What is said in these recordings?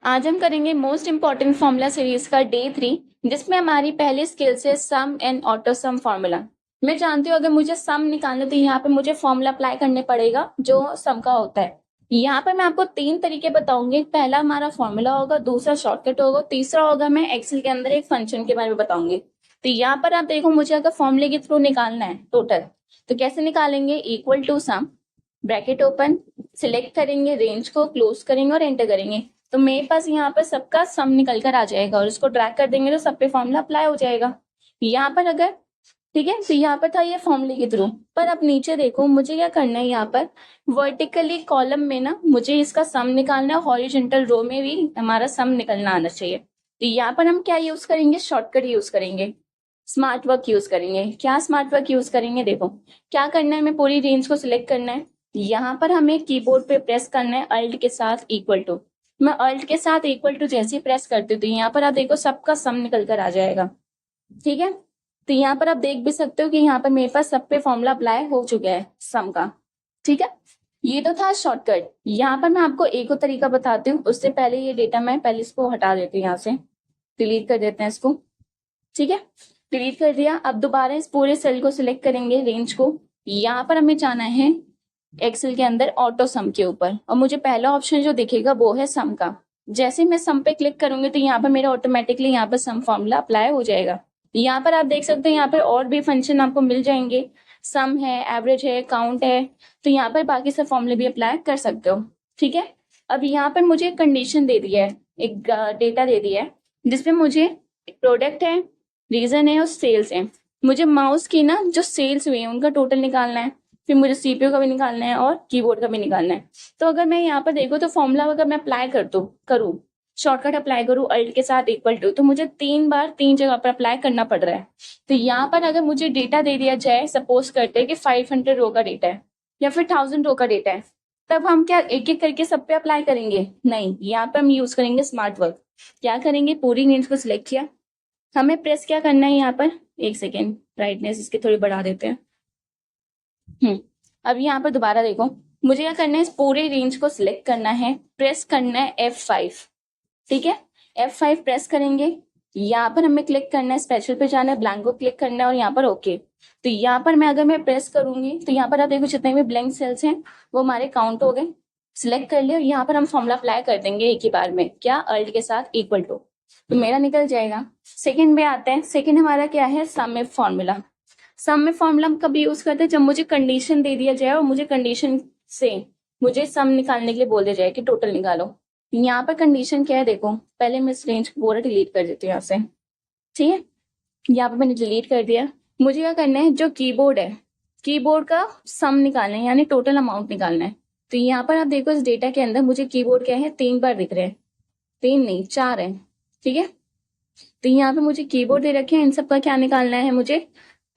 आज हम करेंगे मोस्ट इम्पॉर्टेंट फॉर्मूला सीरीज का डे 3, जिसमें हमारी पहली स्किल्स है सम एंड ऑटो सम फॉर्मूला। मैं जानती हूँ अगर मुझे सम निकालना तो यहाँ पे मुझे फॉर्मूला अप्लाई करने पड़ेगा जो सम का होता है। यहाँ पर मैं आपको 3 तरीके बताऊंगी। पहला हमारा फॉर्मूला होगा, दूसरा शॉर्टकट होगा, तीसरा होगा मैं एक्सेल के अंदर एक फंक्शन के बारे में बताऊंगी। तो यहाँ पर आप देखो, मुझे अगर फॉर्मूले के थ्रू निकालना है टोटल, तो कैसे निकालेंगे? Equal to sum, bracket open, select करेंगे, रेंज को क्लोज करेंगे और एंटर करेंगे। तो मेरे पास यहाँ पर सबका सम निकल कर आ जाएगा और इसको ड्रैग कर देंगे तो सब पे फॉर्मूला अप्लाई हो जाएगा। यहाँ पर अगर ठीक है, तो यहाँ पर था ये फॉर्मूले के थ्रू। पर अब नीचे देखो, मुझे क्या करना है, यहाँ पर वर्टिकली कॉलम में ना मुझे इसका सम निकालना है, हॉरिजॉन्टल रो में भी हमारा सम निकलना आना चाहिए। तो यहाँ पर हम क्या यूज करेंगे? शॉर्टकट यूज करेंगे, स्मार्ट वर्क यूज करेंगे। क्या स्मार्ट वर्क यूज करेंगे? देखो क्या करना है, हमें पूरी रेंज को सिलेक्ट करना है। यहाँ पर हमें कीबोर्ड पे प्रेस करना है अल्ट के साथ इक्वल टू। मैं अल्ट के साथ इक्वल टू जैसे ही प्रेस करती हूँ तो यहाँ पर आप देखो सबका सम निकल कर आ जाएगा। ठीक है, तो यहाँ पर आप देख भी सकते हो कि यहाँ पर मेरे पास सब पे फॉर्मूला अप्लाई हो चुका है सम का। ठीक है, ये तो था शॉर्टकट। यहाँ पर मैं आपको एक और तरीका बताती हूँ। उससे पहले ये डेटा मैं पहले इसको हटा देती हूँ, यहाँ से डिलीट कर देते हैं इसको। ठीक है, डिलीट कर दिया। अब दोबारा इस पूरे सेल को सिलेक्ट करेंगे, रेंज को। यहाँ पर हमें जाना है एक्सेल के अंदर ऑटो सम के ऊपर, और मुझे पहला ऑप्शन जो दिखेगा वो है सम का। जैसे मैं सम पे क्लिक करूंगी तो यहाँ पर मेरा ऑटोमेटिकली यहाँ पर सम फॉर्मूला अप्लाई हो जाएगा। यहाँ पर आप देख सकते हैं, यहाँ पर और भी फंक्शन आपको मिल जाएंगे। सम है, एवरेज है, काउंट है, तो यहाँ पर बाकी सब फॉर्मूले भी अप्लाई कर सकते हो। ठीक है, अब यहाँ पर मुझे एक कंडीशन दे दिया है, एक डेटा दे दिया है जिसमें मुझे प्रोडक्ट है, रीजन है और सेल्स है। मुझे माउस की ना जो सेल्स हुए हैं उनका टोटल निकालना है, फिर मुझे सीपीयू का भी निकालना है और कीबोर्ड का भी निकालना है। तो अगर मैं यहाँ पर देखूँ तो फॉर्मूला अगर मैं अप्लाई करूँ, शॉर्टकट अप्लाई करूँ अल्ट के साथ इक्वल टू, तो मुझे 3 बार 3 जगह पर अप्लाई करना पड़ रहा है। तो यहाँ पर अगर मुझे डेटा दे दिया जाए, सपोज करते हैं कि 500 रो का डेटा है या फिर 1000 रो का डेटा है, तब हम क्या एक एक करके सब पे अप्लाई करेंगे? नहीं, यहाँ पर हम यूज करेंगे स्मार्ट वर्क। क्या करेंगे? पूरी रेंज को सिलेक्ट किया, हमें प्रेस क्या करना है यहाँ पर, एक सेकेंड, ब्राइटनेस इसकी थोड़ी बढ़ा देते हैं। अब यहाँ पर दोबारा देखो, मुझे क्या करना है, इस पूरे रेंज को सिलेक्ट करना है, प्रेस करना है F5। ठीक है, F5 प्रेस करेंगे, यहाँ पर हमें क्लिक करना है, स्पेशल पे जाना है, ब्लैंक को क्लिक करना है और यहाँ पर ओके। तो यहाँ पर अगर मैं प्रेस करूंगी तो यहाँ पर आप देखो जितने भी ब्लैंक सेल्स हैं वो हमारे काउंट हो गए। सिलेक्ट कर लिया, यहाँ पर हम फॉर्मूला अप्लाई कर देंगे एक ही बार में, क्या? अल्ट के साथ इक्वल टू, तो मेरा निकल जाएगा। सेकंड में आते हैं। सेकंड हमारा क्या है? सम में फॉर्मूला। सम में फॉर्मूला हम कभी यूज करते हैं जब मुझे कंडीशन दे दिया जाए और मुझे कंडीशन से मुझे सम निकालने के लिए बोल दिया जाए कि टोटल निकालो। यहाँ पर कंडीशन क्या है देखो, पहले मैं इस रेंज को पूरा डिलीट कर देती हूँ यहाँ से। ठीक है, यहाँ पर मैंने डिलीट कर दिया। मुझे क्या करना है, जो कीबोर्ड है, कीबोर्ड का सम निकालना है, यानी टोटल अमाउंट निकालना है। तो यहाँ पर आप देखो इस डेटा के अंदर मुझे कीबोर्ड क्या है, 3 बार दिख रहे हैं, 3 नहीं 4 है। ठीक है, तो यहाँ पे मुझे कीबोर्ड दे रखे हैं, इन सब का क्या निकालना है, मुझे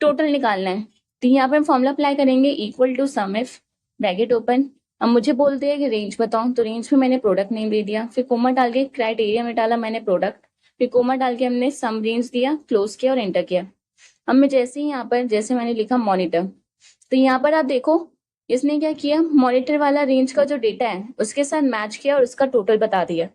टोटल निकालना है। तो यहाँ पर हम फॉर्मूला अप्लाई करेंगे, equal to sum if, bracket open. अब मुझे बोल दिया कि रेंज बताओ, तो रेंज में मैंने प्रोडक्ट नेम दे दिया, फिर कोमा डाल के क्राइटेरिया में डाला मैंने प्रोडक्ट, फिर कोमा डाल के हमने सम रेंज दिया, क्लोज किया और एंटर किया। अब मैं जैसे ही यहाँ पर जैसे मैंने लिखा मॉनिटर, तो यहाँ पर आप देखो इसने क्या किया, मॉनिटर वाला रेंज का जो डेटा है उसके साथ मैच किया और उसका टोटल बता दिया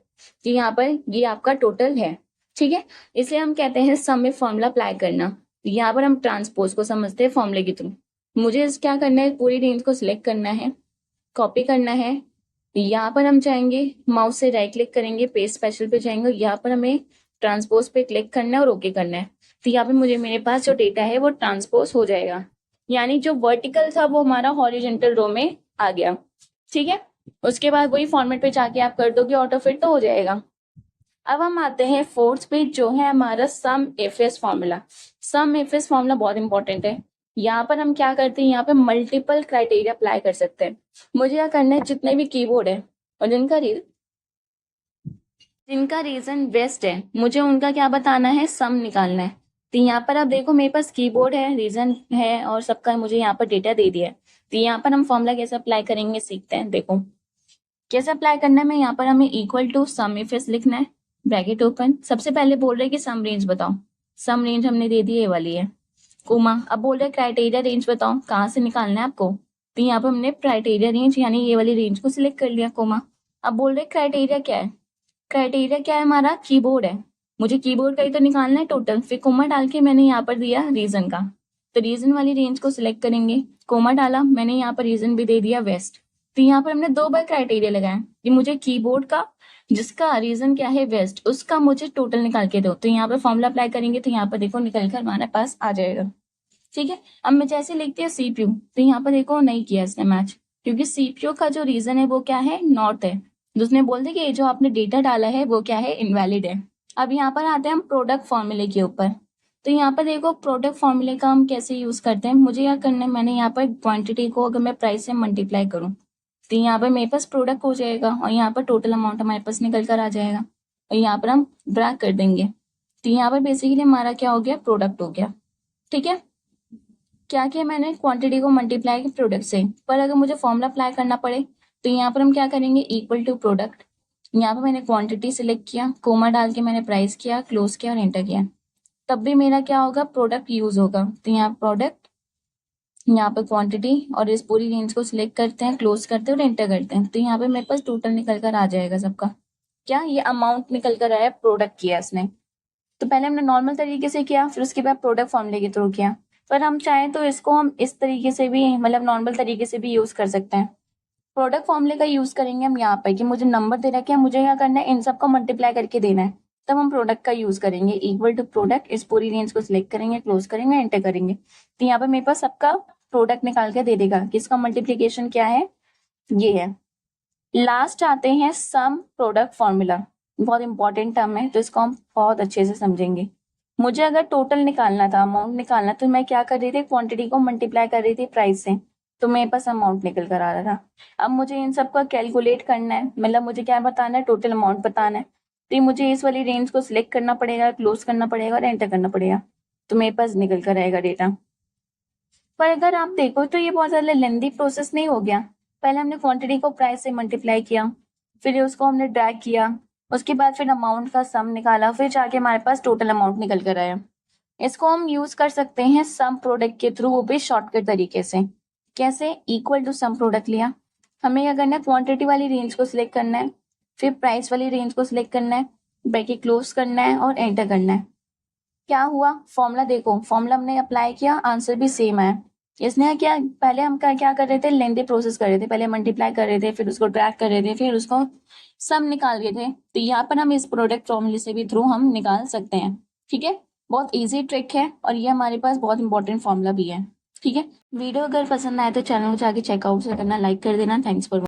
कि यहाँ पर ये आपका टोटल है। ठीक है, इसलिए हम कहते हैं सम में फॉर्मूला अप्लाई करना। यहाँ पर हम ट्रांसपोज को समझते हैं फॉर्मूले के थ्रू। मुझे क्या करना है, पूरी रेंज को सिलेक्ट करना है, कॉपी करना है। यहाँ पर हम जाएंगे, माउस से राइट क्लिक करेंगे, पेस्ट स्पेशल पे जाएंगे, यहाँ पर हमें ट्रांसपोज पे क्लिक करना है और ओके करना है। तो यहाँ पे मुझे मेरे पास जो डेटा है वो ट्रांसपोज हो जाएगा, यानी जो वर्टिकल था वो हमारा हॉरिजॉन्टल रो में आ गया। ठीक है, उसके बाद वही फॉर्मेट पे जाके आप कर दोगे, ऑटो फिट तो हो जाएगा। अब हम आते हैं फोर्थ पे, जो है हमारा सम एफएस फॉर्मूला। सम एफएस फॉर्मूला बहुत इंपॉर्टेंट है। यहाँ पर हम क्या करते हैं, यहाँ पे मल्टीपल क्राइटेरिया अप्लाई कर सकते हैं। मुझे क्या करना है, जितने भी कीबोर्ड है और जिनका रीजन वेस्ट है, मुझे उनका क्या बताना है, सम निकालना है। तो यहाँ पर आप देखो मेरे पास कीबोर्ड है, रीजन है और सबका मुझे यहाँ पर डेटा दे दिया है। तो यहाँ पर हम फॉर्मूला कैसे अप्लाई करेंगे सीखते हैं। देखो कैसे अप्लाई करना है, मैं यहाँ पर हमें इक्वल टू सम एफएस लिखना है, ब्रैकेट ओपन। सबसे पहले बोल रहे कि सम रेंज बताओ, सम रेंज हमने दे दी ये वाली है, कोमा। अब बोल रहे क्राइटेरिया रेंज बताओ, कहाँ से निकालना है आपको। तो यहाँ पर हमने क्राइटेरिया रेंज यानी ये वाली रेंज को सिलेक्ट कर लिया, कोमा। अब बोल रहे क्राइटेरिया क्या है, क्राइटेरिया क्या है हमारा, कीबोर्ड है, मुझे कीबोर्ड का ही तो निकालना है टोटल। फिर कोमा डाल के मैंने यहाँ पर दिया रीजन का, तो रीजन वाली रेंज को सिलेक्ट करेंगे, कोमा डाला, मैंने यहाँ पर रीजन भी दे दिया वेस्ट। तो यहाँ पर हमने 2 बार क्राइटेरिया लगाया कि मुझे कीबोर्ड का जिसका रीजन क्या है वेस्ट, उसका मुझे टोटल निकाल के दो। तो यहाँ पर फॉर्मूला अप्लाई करेंगे तो यहाँ पर देखो निकल कर हमारे पास आ जाएगा। ठीक है, अब मैं जैसे लिखती हूँ सीपीयू, तो यहाँ पर देखो नहीं किया इसने मैच, क्योंकि सीपीयू का जो रीजन है वो क्या है, नॉर्थ है। उसने बोल दिया कि ये जो आपने डेटा डाला है वो क्या है, इनवैलिड है। अब यहाँ पर आते हैं हम प्रोडक्ट फॉर्मूले के ऊपर। तो यहाँ पर देखो प्रोडक्ट फॉर्मूले का हम कैसे यूज करते हैं, मुझे यहाँ करना है, मैंने यहाँ पर क्वांटिटी को अगर मैं प्राइस से मल्टीप्लाई करूँ तो यहाँ पर मेरे पास प्रोडक्ट हो जाएगा और यहाँ पर टोटल अमाउंट हमारे पास निकल कर आ जाएगा और यहाँ पर हम ब्रैक कर देंगे। तो यहाँ पर बेसिकली हमारा क्या हो गया, प्रोडक्ट हो गया। ठीक है, क्या किया मैंने, क्वांटिटी को मल्टीप्लाई किया प्रोडक्ट से। पर अगर मुझे फॉर्मूला अप्लाई करना पड़े तो यहाँ पर हम क्या करेंगे, इक्वल टू प्रोडक्ट, यहाँ पर मैंने क्वांटिटी सिलेक्ट किया, कोमा डाल के मैंने प्राइस किया, क्लोज किया और एंटर किया, तब भी मेरा क्या होगा, प्रोडक्ट यूज होगा। तो यहाँ प्रोडक्ट, यहाँ पर क्वांटिटी और इस पूरी रेंज को सिलेक्ट करते हैं, क्लोज करते हैं और एंटर करते हैं। तो यहाँ पे मेरे पास टोटल निकल कर आ जाएगा सबका, क्या ये अमाउंट निकल कर आया, प्रोडक्ट किया इसने। तो पहले हमने नॉर्मल तरीके से किया, फिर उसके बाद प्रोडक्ट फॉर्मूले के थ्रू किया। पर हम चाहें तो इसको हम इस तरीके से भी, मतलब नॉर्मल तरीके से भी यूज कर सकते हैं। प्रोडक्ट फॉर्मूले का यूज करेंगे हम यहाँ पे कि मुझे नंबर दे रखा है, मुझे क्या करना है, इन सबको मल्टीप्लाई करके देना है, तब हम प्रोडक्ट का यूज करेंगे, इक्वल टू प्रोडक्ट, इस पूरी रेंज को सिलेक्ट करेंगे, क्लोज करेंगे, एंटर करेंगे। तो यहाँ पे मेरे पास सबका प्रोडक्ट निकाल के दे देगा, किसका मल्टीप्लीकेशन क्या है, ये है। लास्ट आते हैं सम प्रोडक्ट फॉर्मूला, बहुत इंपॉर्टेंट टर्म है तो इसको हम बहुत अच्छे से समझेंगे। मुझे अगर टोटल निकालना था, अमाउंट निकालना, तो मैं क्या कर रही थी, क्वांटिटी को मल्टीप्लाई कर रही थी प्राइस से, तो मेरे पास अमाउंट निकल कर आ रहा था। अब मुझे इन सबका कैलकुलेट करना है, मतलब मुझे क्या बताना है, टोटल अमाउंट बताना है। तो मुझे इस वाली रेंज को सिलेक्ट करना पड़ेगा, क्लोज करना पड़ेगा और एंटर करना पड़ेगा, तो मेरे पास निकल कर आएगा डेटा। पर अगर आप देखो तो ये बहुत ज्यादा लेंदी प्रोसेस नहीं हो गया। पहले हमने क्वांटिटी को प्राइस से मल्टीप्लाई किया, फिर उसको हमने ड्रैग किया, उसके बाद फिर अमाउंट का सम निकाला, फिर जाके हमारे पास टोटल अमाउंट निकल कर आया। इसको हम यूज कर सकते हैं सम प्रोडक्ट के थ्रू, वो भी शॉर्टकट तरीके से। कैसे, इक्वल टू सम प्रोडक्ट लिया, हमें क्या करना है, क्वांटिटी वाली रेंज को सिलेक्ट करना है, फिर प्राइस वाली रेंज को सिलेक्ट करना है, ब्रैकेट क्लोज करना है और एंटर करना है। क्या हुआ, फॉर्मूला देखो, फॉर्मूला हमने अप्लाई किया, आंसर भी सेम आया। इसने क्या, पहले हम क्या कर रहे थे, लेंथी प्रोसेस कर रहे थे, पहले मल्टीप्लाई कर रहे थे, फिर उसको ड्रैग कर रहे थे, फिर उसको सम निकाल रहे थे। तो यहाँ पर हम इस प्रोडक्ट फॉर्मूले से भी थ्रू हम निकाल सकते हैं। ठीक है, बहुत इजी ट्रिक है और ये हमारे पास बहुत इंपॉर्टेंट फॉर्मूला भी है। ठीक है, वीडियो अगर पसंद आए तो चैनल को जाके चेकआउट से करना, लाइक कर देना। Thanks for